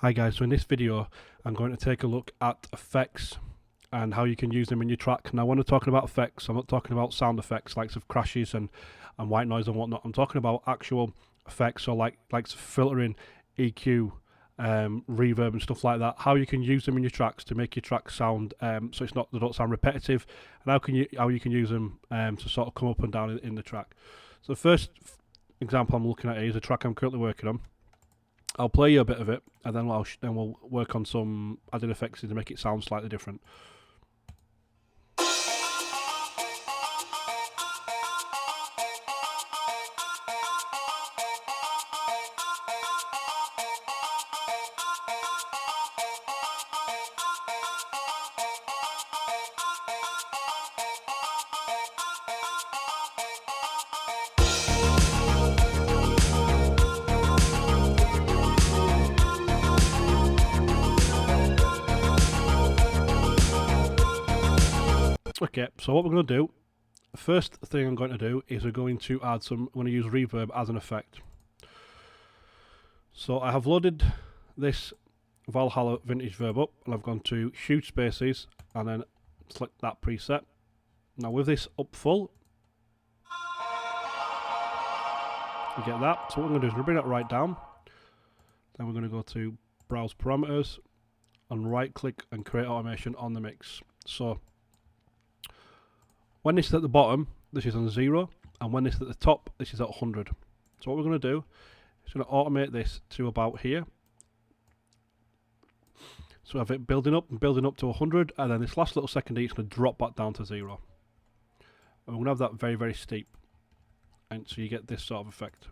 Hi guys, so in this video I'm going to take a look at effects and how you can use them in your track. Now when I'm talking about effects, I'm not talking about sound effects like of crashes and white noise and whatnot. I'm talking about actual effects, so like filtering, EQ, reverb and stuff like that. How you can use them in your tracks to make your tracks sound so they don't sound repetitive, and how you can use them to sort of come up and down in the track. So the first example I'm looking at here is a track I'm currently working on. I'll play you a bit of it, and then we'll work on some added effects to make it sound slightly different. Okay, so what we're going to do, the first thing I'm going to do is I'm going to use reverb as an effect. So I have loaded this Valhalla vintage verb up, and I've gone to huge spaces and then select that preset. Now with this up full, you get that. So what we're going to do is we're going to bring that right down. Then we're going to go to browse parameters and right click and create automation on the mix. So when this is at the bottom, this is on 0, and when this is at the top, this is at 100. So what we're going to do is going to automate this to about here. So we have it building up to 100, and then this last little second here is going to drop back down to 0. And we're going to have that very, very steep, and so you get this sort of effect.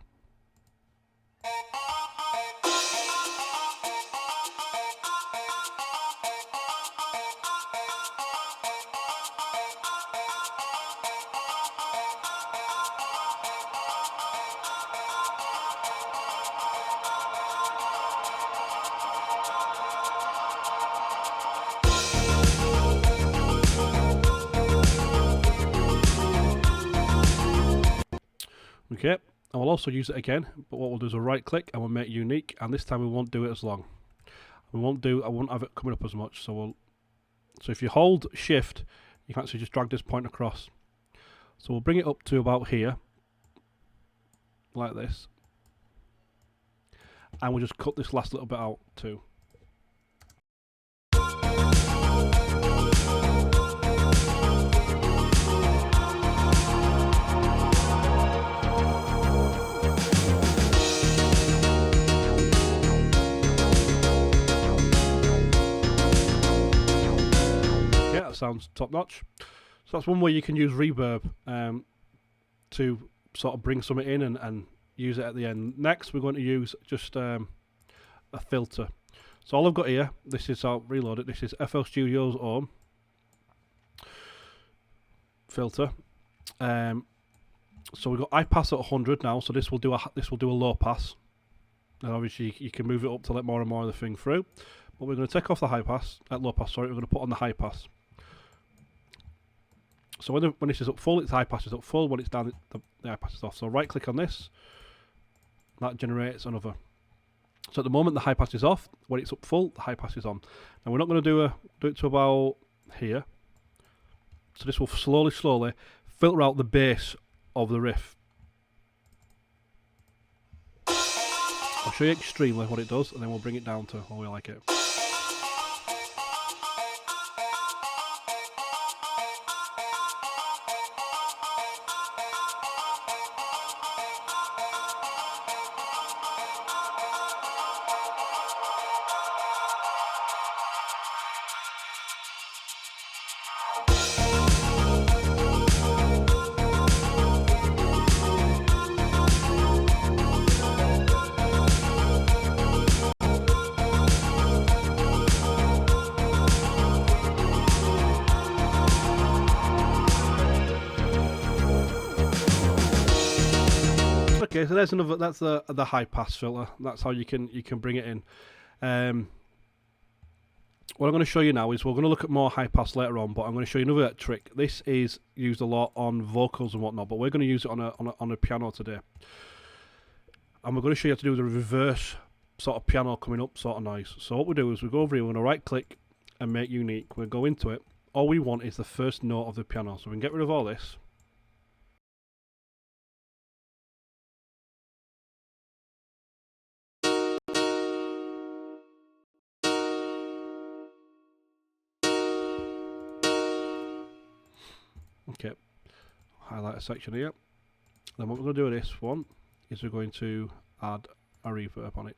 Okay, and we'll also use it again, but what we'll do is we'll right click and we'll make unique, and this time we won't do it as long. I won't have it coming up as much, so if you hold shift, you can actually just drag this point across. So we'll bring it up to about here, like this, and we'll just cut this last little bit out too. Sounds top notch. So that's one way you can use reverb to sort of bring something in and use it at the end. Next we're going to use just a filter. So all I've got here, I'll reload it, this is FL Studio's own filter. So we've got high pass at 100 now, so this will do a low pass, and obviously you can move it up to let more and more of the thing through, but we're going to take off the low pass, sorry, we're going to put on the high pass. So when this is up full, its high pass is up full. When it's down, the high pass is off. So right click on this, that generates another. So at the moment the high pass is off. When it's up full, the high pass is on. Now we're not going to do it to about here. So this will slowly filter out the bass of the riff. I'll show you extremely what it does, and then we'll bring it down to how we like it. Okay, so there's another. That's the high pass filter. That's how you can bring it in. What I'm going to show you now is we're going to look at more high pass later on, but I'm going to show you another trick. This is used a lot on vocals and whatnot, but we're going to use it on a piano today. And we're going to show you how to do the reverse sort of piano coming up sort of noise. So what we do is we go over here, we're going to right click and make unique. We'll go into it. All we want is the first note of the piano. So we can get rid of all this. Okay, highlight a section here. Then what we're going to do with this one is we're going to add a reverb on it.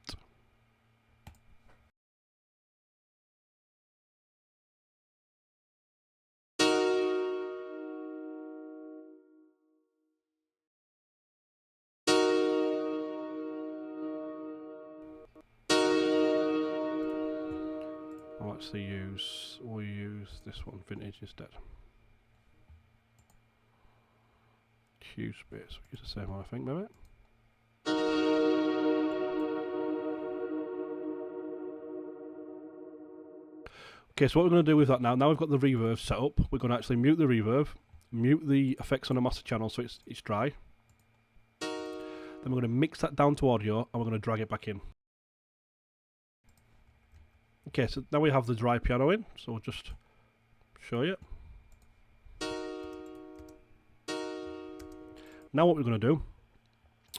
I'll actually we'll use this one, vintage, instead. Huge space, use the same one, I think, maybe. Okay, so what we're going to do with that now we've got the reverb set up, we're going to actually mute the reverb, mute the effects on the master channel so it's dry. Then we're going to mix that down to audio and we're going to drag it back in. Okay, so now we have the dry piano in, so we'll just show you. Now what we're going to do,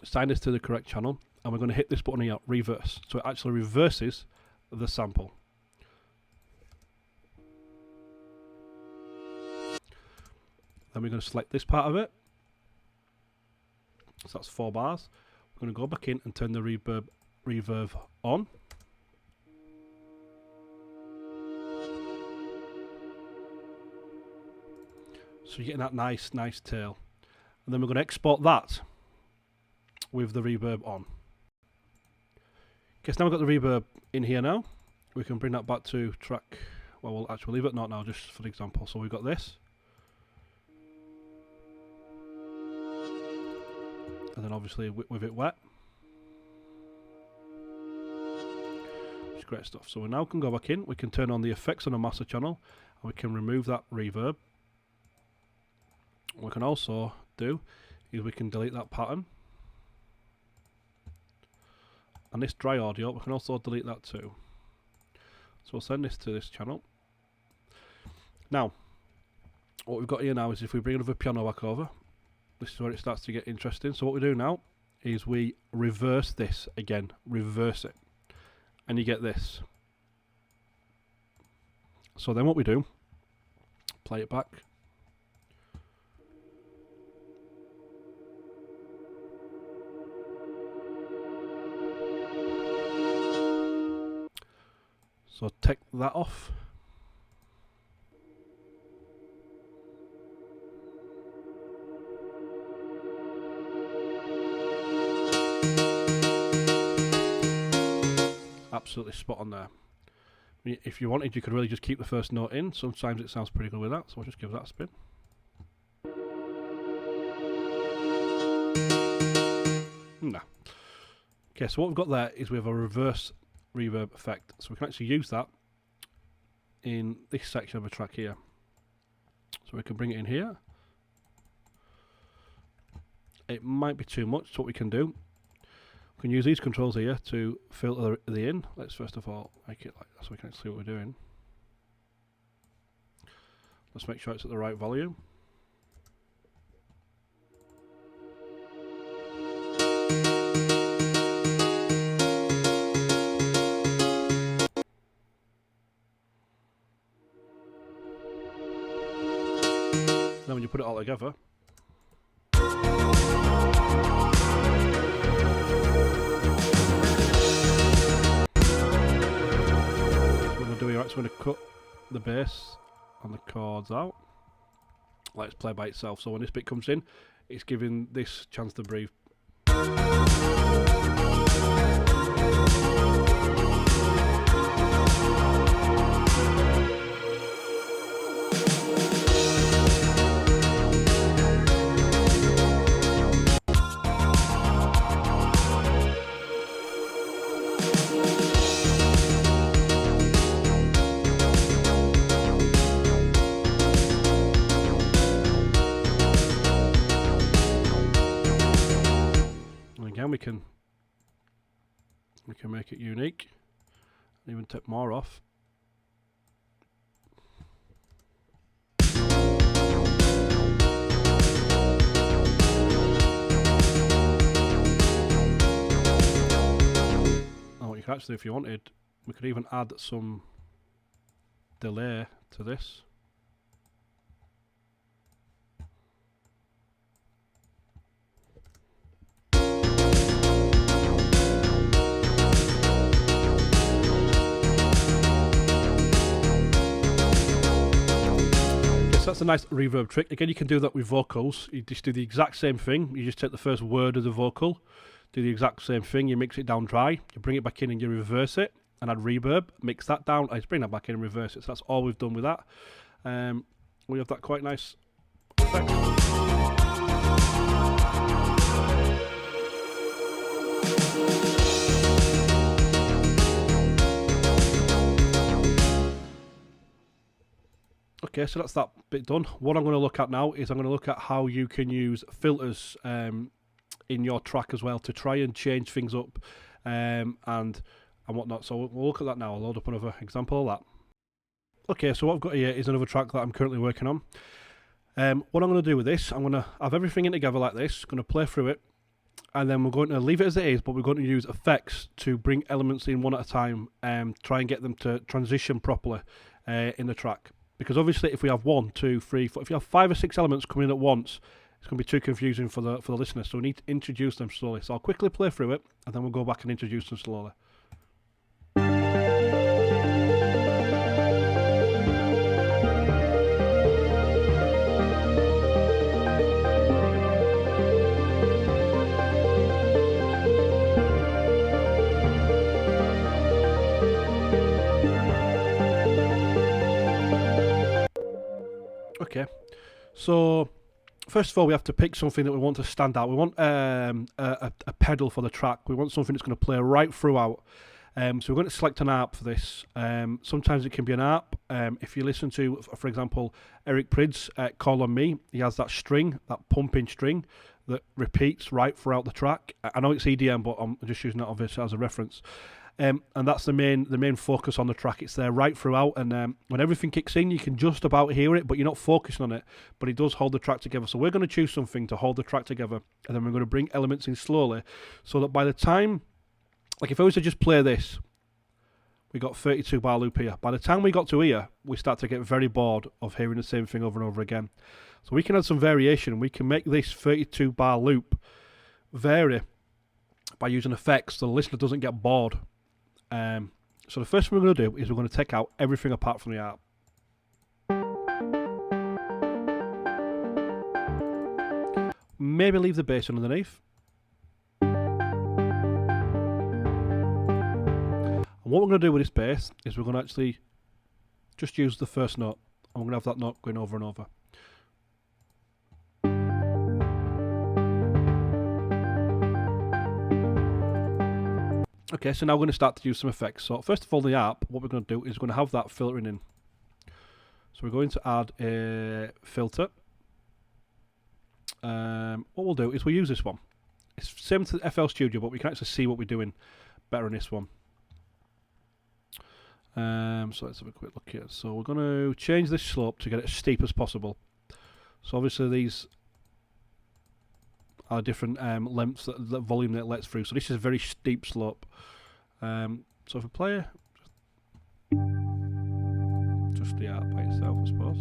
assign this to the correct channel, and we're going to hit this button here, reverse. So it actually reverses the sample. Then we're going to select this part of it. So that's 4 bars. We're going to go back in and turn the reverb on. So you're getting that nice tail. And then we're going to export that with the reverb on. Okay, so now we've got the reverb in here now. We can bring that back to track. Well, we'll actually leave it not now, just for example. So we've got this. And then obviously with it wet. Which is great stuff. So we now can go back in. We can turn on the effects on the master channel. And we can remove that reverb. What we can also do is we can delete that pattern. And this dry audio, we can also delete that too. So we'll send this to this channel. Now, what we've got here now is if we bring another piano back over, this is where it starts to get interesting. So what we do now is we reverse this again, reverse it. And you get this. So then what we do, play it back. So take that off. Absolutely spot on there. If you wanted, you could really just keep the first note in. Sometimes it sounds pretty good with that, so I'll just give that a spin. Nah. Okay, so what we've got there is we have a reverse reverb effect, so we can actually use that in this section of a track here. So we can bring it in here. It might be too much, so what we can do, we can use these controls here to filter the in. Let's first of all make it like that so we can see what we're doing. Let's make sure it's at the right volume. Then when you put it all together, what we're going to do here is going to cut the bass and the chords out. Let's play by itself. So when this bit comes in, it's giving this chance to breathe. We can We can make it unique. Even take more off. Oh, you can actually, if you wanted, we could even add some delay to this. So that's a nice reverb trick. Again, you can do that with vocals. You just do the exact same thing. You just take the first word of the vocal, do the exact same thing. You mix it down dry. You bring it back in and you reverse it and add reverb. Mix that down. I just bring that back in and reverse it. So that's all we've done with that. We have that quite nice effect. Okay, so that's that bit done. What I'm going to look at now is I'm going to look at how you can use filters in your track as well to try and change things up and whatnot. So we'll look at that now. I'll load up another example of that. Okay, so what I've got here is another track that I'm currently working on. What I'm going to do with this, I'm going to have everything in together like this, going to play through it, and then we're going to leave it as it is, but we're going to use effects to bring elements in one at a time and try and get them to transition properly in the track. Because obviously if we have 1, 2, 3, 4, if you have 5 or 6 elements coming in at once, it's going to be too confusing for the listener, so we need to introduce them slowly. So I'll quickly play through it, and then we'll go back and introduce them slowly. Okay, so first of all we have to pick something that we want to stand out. We want a pedal for the track. We want something that's going to play right throughout. So we're going to select an ARP for this. Sometimes it can be an ARP. If you listen to, for example, Eric Prydz, Call On Me, he has that string, that pumping string that repeats right throughout the track. I know it's EDM, but I'm just using that obviously as a reference. And that's the main focus on the track. It's there right throughout, and when everything kicks in, you can just about hear it, but you're not focusing on it. But it does hold the track together. So we're going to choose something to hold the track together, and then we're going to bring elements in slowly, so that by the time, like if I was to just play this, we got 32 bar loop here. By the time we got to here, we start to get very bored of hearing the same thing over and over again. So we can add some variation. We can make this 32 bar loop vary by using effects, so the listener doesn't get bored. So the first thing we're going to do is we're going to take out everything apart from the ARP. Maybe leave the bass underneath. And what we're going to do with this bass is we're going to actually just use the first note, and we're going to have that note going over and over. Okay, so now we're going to start to use some effects. So first of all, the ARP, what we're going to do is we're going to have that filtering in. So we're going to add a filter. What we'll do is we'll use this one. It's same to the FL Studio, but we can actually see what we're doing better in this one. So let's have a quick look here. So we're going to change this slope to get it as steep as possible. So obviously these are different lengths, that volume that it lets through. So this is a very steep slope. So if I play just the ARP by itself, I suppose.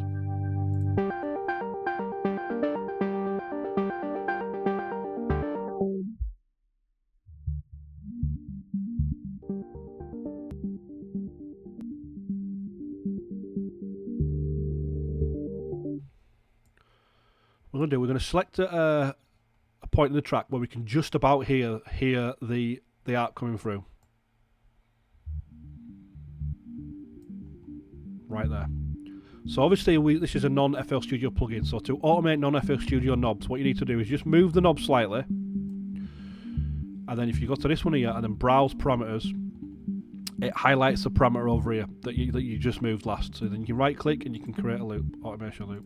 We're going to select a point in the track where we can just about hear the ARP coming through. Right there. So obviously this is a non-FL Studio plugin, so to automate non-FL Studio knobs, what you need to do is just move the knob slightly, and then if you go to this one here and then browse parameters, it highlights the parameter over here that you just moved last. So then you can right click and you can create a loop, automation loop.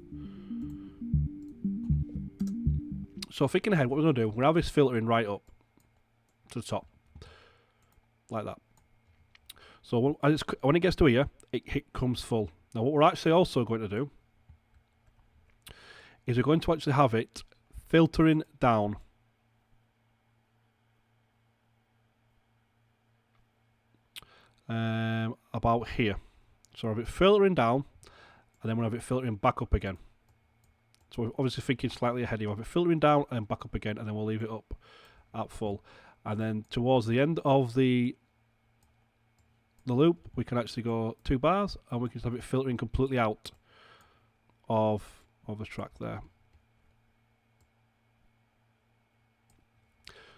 So thinking ahead, what we're going to do, we're going to have this filtering right up to the top. like that. So when it gets to here, it comes full. Now what we're actually also going to do is we're going to actually have it filtering down. About here. So we'll have it filtering down, and then we'll have it filtering back up again. So we're obviously thinking slightly ahead here. We'll have it filtering down and back up again, and then we'll leave it up at full. And then towards the end of the loop, we can actually go 2 bars, and we can have it filtering completely out of the track there.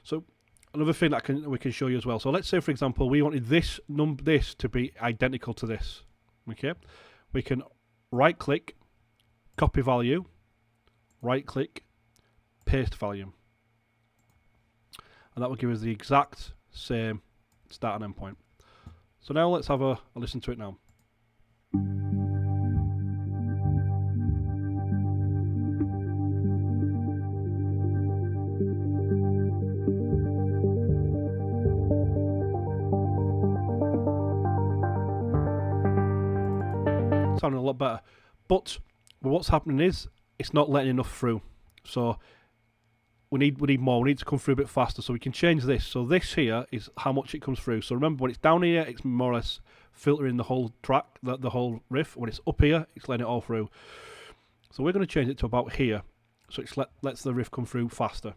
So another thing that we can show you as well. So let's say, for example, we wanted this to be identical to this. Okay, we can right click, copy value, right click, paste value, and that will give us the exact same start and end point. So now let's have a listen to it now. Sounding a lot better, but what's happening is it's not letting enough through. So we need more. We need to come through a bit faster. So we can change this. So this here is how much it comes through. So remember, when it's down here, it's more or less filtering the whole track, the whole riff. When it's up here, it's letting it all through. So we're going to change it to about here, so it lets the riff come through faster.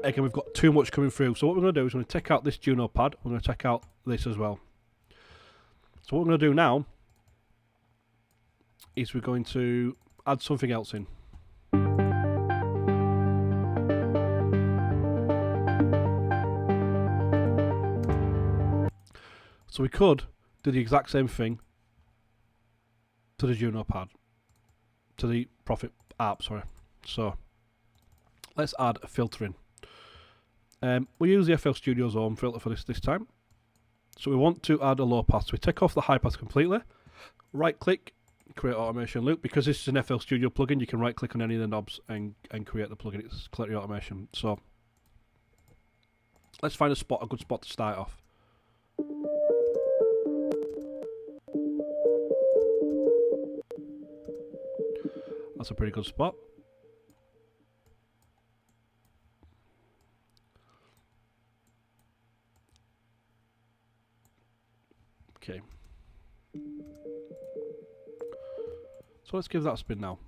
Again, we've got too much coming through. So what we're going to do is we're going to take out this Juno pad. We're going to take out this as well. So what we're going to do now is we're going to add something else in. So we could do the exact same thing to the Juno pad, to the Prophet app, sorry. So let's add a filter in. We use the FL Studio Zone filter for this time. So we want to add a low pass. So we take off the high pass completely, right click, create automation loop. Because this is an FL Studio plugin, you can right click on any of the knobs and create the plugin. It's clearly automation. So let's find a good spot to start off. That's a pretty good spot. Okay. So let's give that a spin now.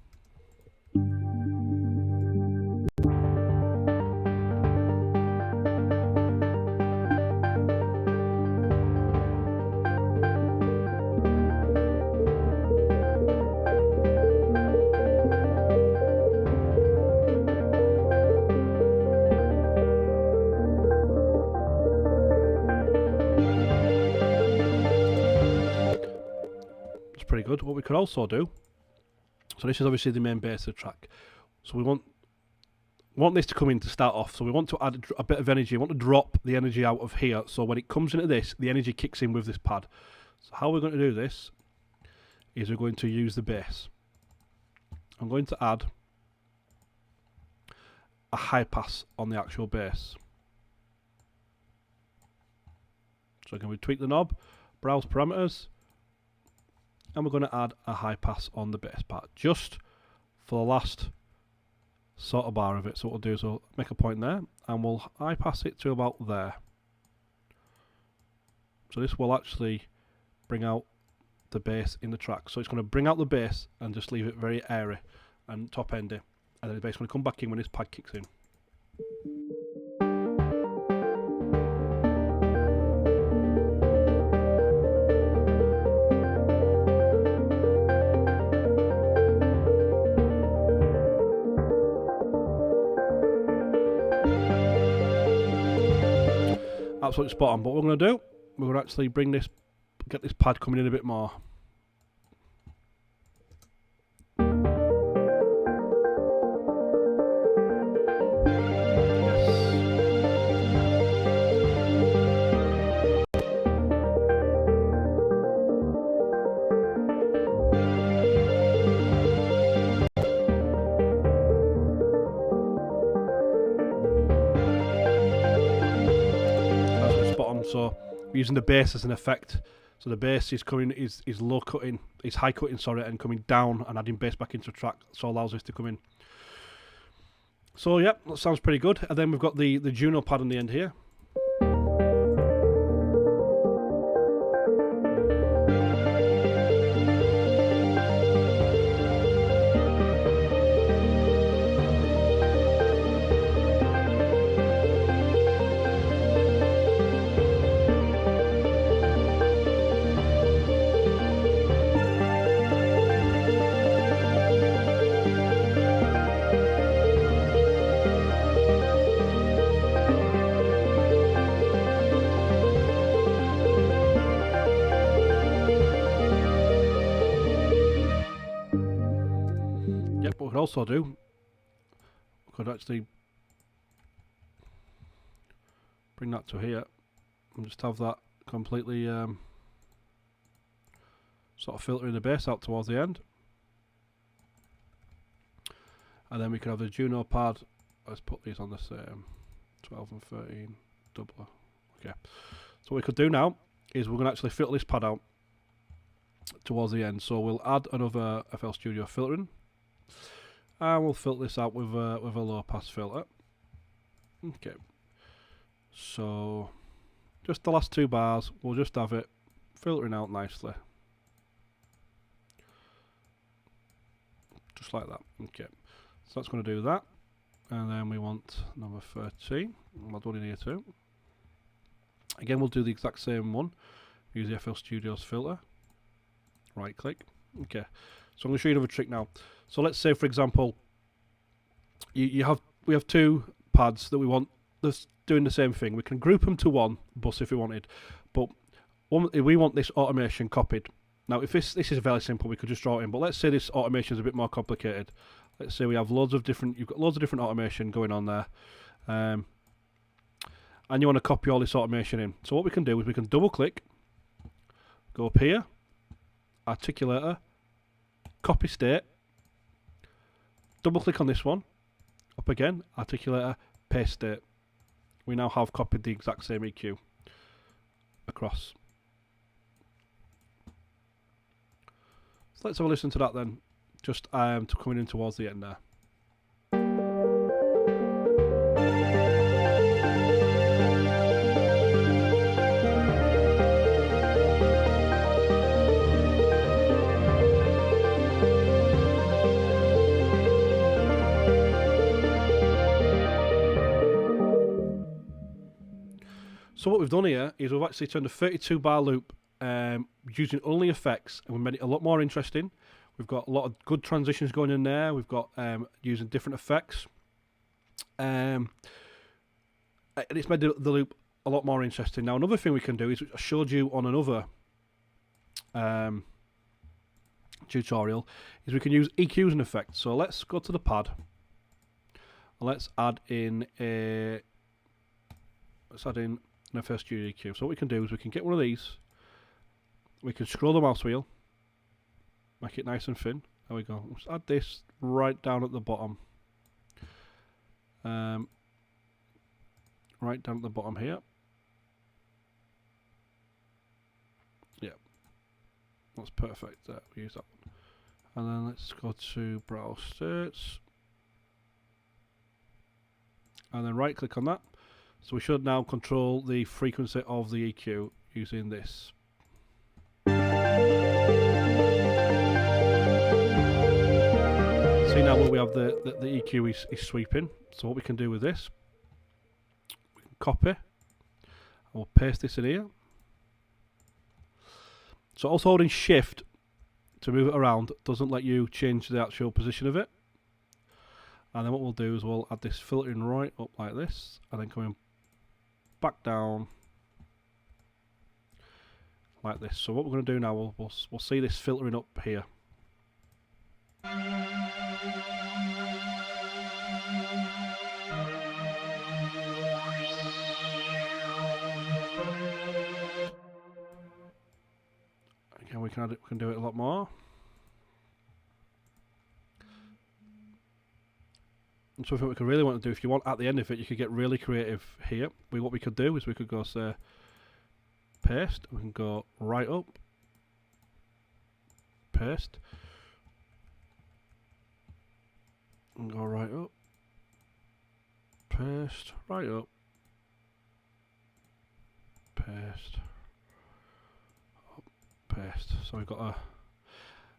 Pretty good. What we could also do, so this is obviously the main base of the track, so we want this to come in to start off, so we want to add a bit of energy. We want to drop the energy out of here, so when it comes into this, the energy kicks in with this pad. So how we're going to do this is we're going to use the bass. I'm going to add a high pass on the actual bass. So again, we tweak the knob, browse parameters, and we're going to add a high pass on the bass part, just for the last sort of bar of it. So what we'll do is we'll make a point there, and we'll high pass it to about there. So this will actually bring out the bass in the track. So it's going to bring out the bass and just leave it very airy and top endy, and then the bass is going to come back in when this pad kicks in. Absolutely spot on. But what we're going to do, we're going to actually get this pad coming in a bit more. Yes. So we're using the bass as an effect. So the bass is coming, is low cutting, is high cutting, sorry, and coming down and adding bass back into a track. So allows this to come in. So yeah, that sounds pretty good. And then we've got the Juno pad on the end here. What we could also do, we could actually bring that to here and just have that completely sort of filtering the bass out towards the end. And then we could have the Juno pad. Let's put these on the same 12 and 13 doubler. Okay. So what we could do now is we're going to actually filter this pad out towards the end. So we'll add another FL Studio filtering. And we'll filter this out with a low pass filter. Okay. So just the last two bars, we'll just have it filtering out nicely. Just like that. Okay. So that's going to do that. And then we want number 13. I'll add one in here too. Again, we'll do the exact same one. Use the FL Studios filter. Right click. Okay. So I'm going to show you another trick now. So let's say, for example, we have two pads that we want that's doing the same thing. We can group them to one bus if we wanted, but we want this automation copied. Now, if this is very simple, we could just draw it in. But let's say this automation is a bit more complicated. Let's say we have you've got loads of different automation going on there, and you want to copy all this automation in. So what we can do is we can double click, go up here, articulator, copy state, double click on this one, up again, articulator, paste state. We now have copied the exact same EQ across. So let's have a listen to that then, just coming in towards the end there. So what we've done here is we've actually turned a 32 bar loop using only effects, and we made it a lot more interesting. We've got a lot of good transitions going in there. We've got using different effects, and it's made the loop a lot more interesting. Now, another thing we can do is, which I showed you on another tutorial, is we can use EQs and effects. So let's go to the pad, and let's add in an FL Studio EQ. So what we can do is we can get one of these, we can scroll the mouse wheel, make it nice and thin. There we go. Let's add this right down at the bottom. Right down at the bottom here. Yeah. That's perfect. There, we use that one. And then let's go to Browse States. And then right click on that. So we should now control the frequency of the EQ using this. See now where we have the EQ is sweeping. So what we can do with this, we can copy, and we'll paste this in here. So also holding shift to move it around doesn't let you change the actual position of it. And then what we'll do is we'll add this filtering right up like this, and then coming back down like this. So what we're going to do now, we'll see this filtering up here. Again, we can do it a lot more. And something we could really want to do, if you want at the end of it, you could get really creative here. What we could do is we could go say paste. We can go right up, paste, and go right up, paste, right up, paste, up, paste. So we've got a,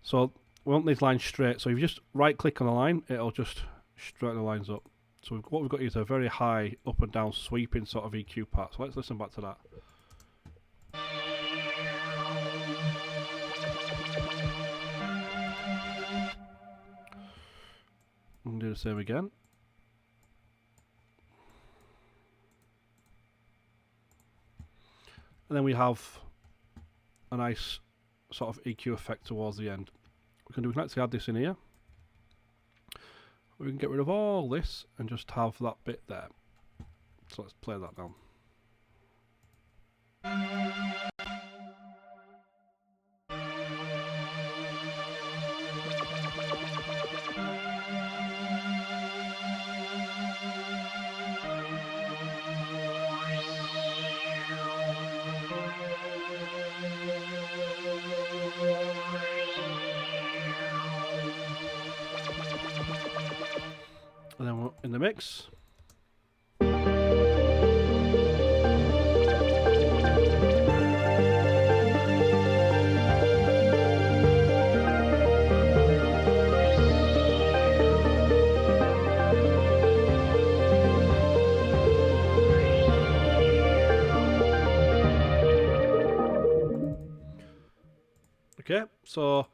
so we want these lines straight. So if you just right click on the line, it'll just straighten the lines up. So what we've got is a very high up and down sweeping sort of EQ part. So let's listen back to that. And do the same again. And then we have a nice sort of EQ effect towards the end. We can actually add this in here. We can get rid of all this and just have that bit there. So let's play that now. And then we're in the mix. Okay, so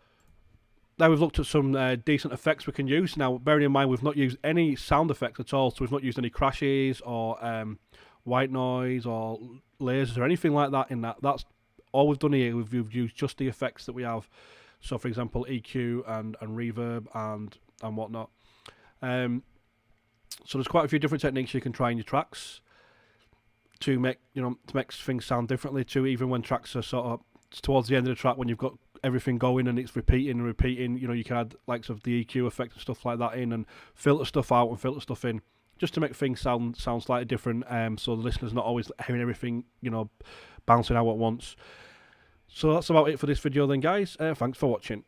now we've looked at some decent effects we can use. Now, bearing in mind we've not used any sound effects at all, so we've not used any crashes or white noise or lasers or anything like that in that. That's all we've done here. We've used just the effects that we have. So, for example, EQ and reverb and whatnot. So there's quite a few different techniques you can try in your tracks to make things sound differently. To even when tracks are sort of towards the end of the track, when you've got everything going and it's repeating and repeating, you can add likes of the EQ effect and stuff like that in, and filter stuff out and filter stuff in, just to make things sound slightly different, so the listener's not always hearing everything bouncing out at once. So that's about it for this video then, guys. Thanks for watching.